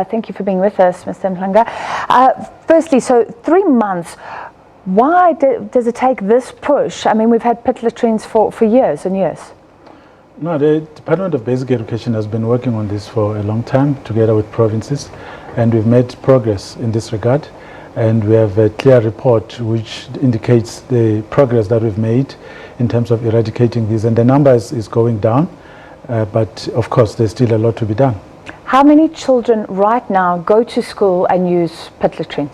Thank you for being with us, Mr. Mhlanga. Firstly, so 3 months, why does it take this push? I mean, we've had pit latrines for years and years. No, the Department of Basic Education has been working on this for a long time together with provinces, and we've made progress in this regard. And we have a clear report which indicates the progress that we've made in terms of eradicating these. And the number is going down, but of course there's still a lot to be done. How many children right now go to school and use pit latrines?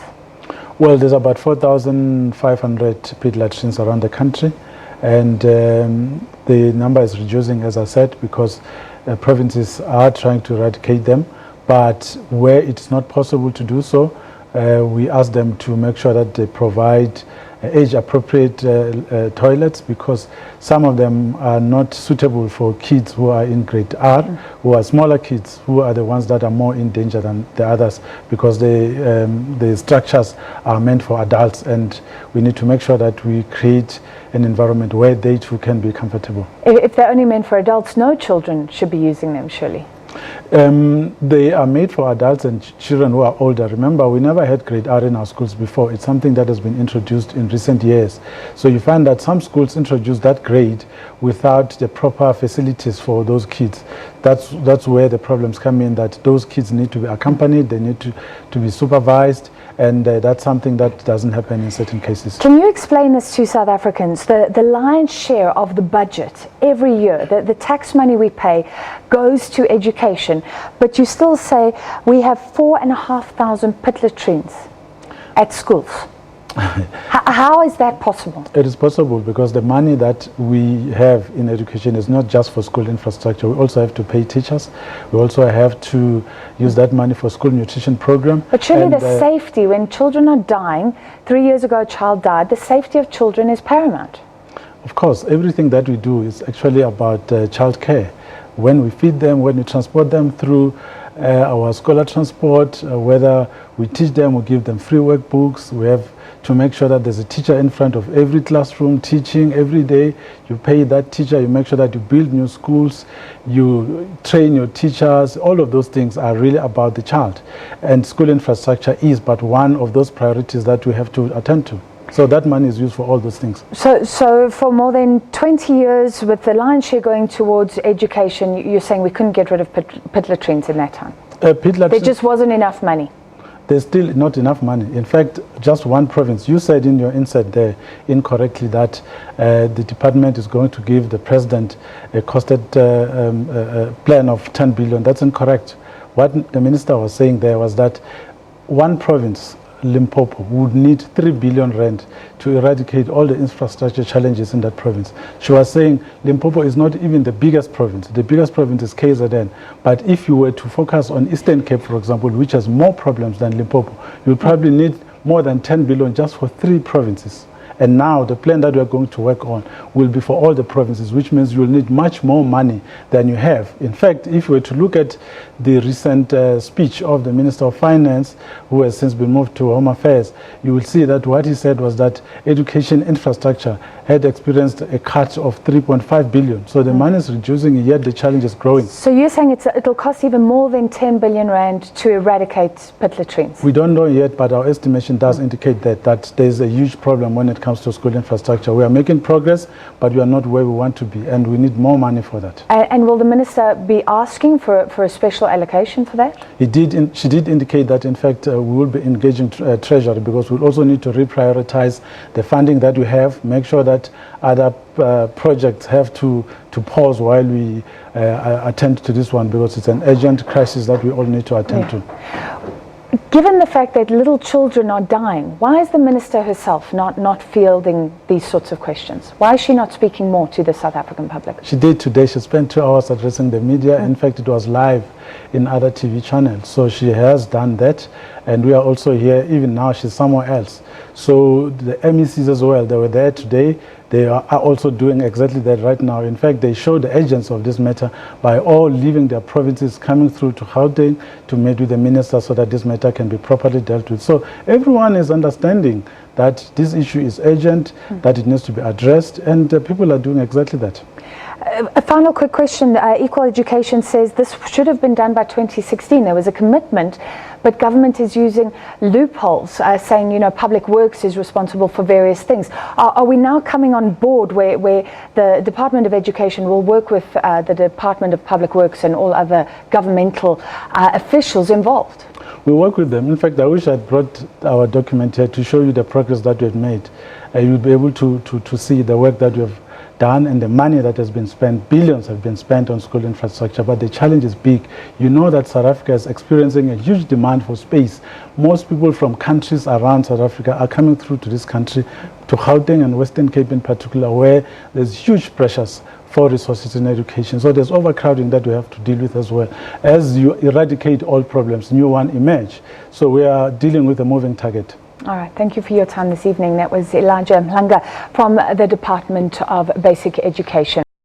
Well, there's about 4,500 pit latrines around the country, and the number is reducing, as I said, because provinces are trying to eradicate them, but where it's not possible to do so, we ask them to make sure that they provide age-appropriate toilets, because some of them are not suitable for kids who are in grade R, who are smaller kids, who are the ones that are more in danger than the others, because the structures are meant for adults, and we need to make sure that we create an environment where they too can be comfortable. If they're only meant for adults, no children should be using them, surely? They are made for adults and children who are older. Remember, we never had grade R in our schools before. It's something that has been introduced in recent years. So you find that some schools introduce that grade without the proper facilities for those kids. That's where the problems come in, that those kids need to be accompanied, they need to be supervised, and that's something that doesn't happen in certain cases. Can you explain this to South Africans? The lion's share of the budget every year, the tax money we pay, goes to education, but you still say we have 4,500 pit latrines at schools. How is that possible? It is possible because the money that we have in education is not just for school infrastructure. We also have to pay teachers. We also have to use that money for school nutrition program. But surely the safety, when children are dying, 3 years ago a child died, the safety of children is paramount. Of course, everything that we do is actually about child care. When we feed them, when we transport them through our scholar transport, whether we teach them or give them free workbooks, we have to make sure that there's a teacher in front of every classroom teaching every day. You pay that teacher, you make sure that you build new schools, you train your teachers. All of those things are really about the child. And school infrastructure is but one of those priorities that we have to attend to. So that money is used for all those things. So for more than 20 years, with the lion's share going towards education, you're saying we couldn't get rid of pit latrines in that time? There just wasn't enough money? There's still not enough money. In fact, just one province. You said in your insert there incorrectly that the department is going to give the president a costed plan of 10 billion. That's incorrect. What the minister was saying there was that one province, Limpopo, would need 3 billion rand to eradicate all the infrastructure challenges in that province. She was saying Limpopo is not even the biggest province. The biggest province is KZN. But if you were to focus on Eastern Cape, for example, which has more problems than Limpopo, you would probably need more than 10 billion just for 3 provinces. And now the plan that we are going to work on will be for all the provinces, which means you will need much more money than you have. In fact, if you were to look at the recent speech of the Minister of Finance, who has since been moved to Home Affairs, you will see that what he said was that education infrastructure had experienced a cut of 3.5 billion. So the money is reducing, yet the challenge is growing. So you're saying it'll cost even more than 10 billion rand to eradicate pit latrines? We don't know yet, but our estimation does indicate that there's a huge problem when it comes to school infrastructure. We are making progress, but we are not where we want to be, and we need more money for that. And will the minister be asking for a special allocation for that? She did indicate that, in fact, we will be engaging Treasury, because we'll also need to reprioritize the funding that we have, make sure that other projects have to pause while we attend to this one, because it's an urgent crisis that we all need to attend to. Given the fact that little children are dying, why is the minister herself not fielding these sorts of questions? Why is she not speaking more to the South African public? She did today. She spent 2 hours addressing the media. In fact, it was live in other TV channels. So she has done that. and we are also here. Even now, she's somewhere else. So the MECs as well, they were there today. They are also doing exactly that right now. In fact, they showed the urgency of this matter by all leaving their provinces, coming through to Gauteng to meet with the minister so that this matter can be properly dealt with. So everyone is understanding that this issue is urgent, that it needs to be addressed, and people are doing exactly that. A final quick question. Equal Education says this should have been done by 2016. There was a commitment, but government is using loopholes, saying, you know, Public Works is responsible for various things. Are we now coming on board where the Department of Education will work with the Department of Public Works and all other governmental officials involved? We work with them. In fact, I wish I'd brought our document here to show you the progress that we've made. You'll be able to see the work that we've done and the money that has been spent. Billions have been spent on school infrastructure, but the challenge is big. You know that South Africa is experiencing a huge demand for space. Most people from countries around South Africa are coming through to this country, to Gauteng and Western Cape in particular, where there's huge pressures for resources in education. So there's overcrowding that we have to deal with as well. As you eradicate all problems, new ones emerge. So we are dealing with a moving target. All right, thank you for your time this evening. That was Elijah Mhlanga from the Department of Basic Education.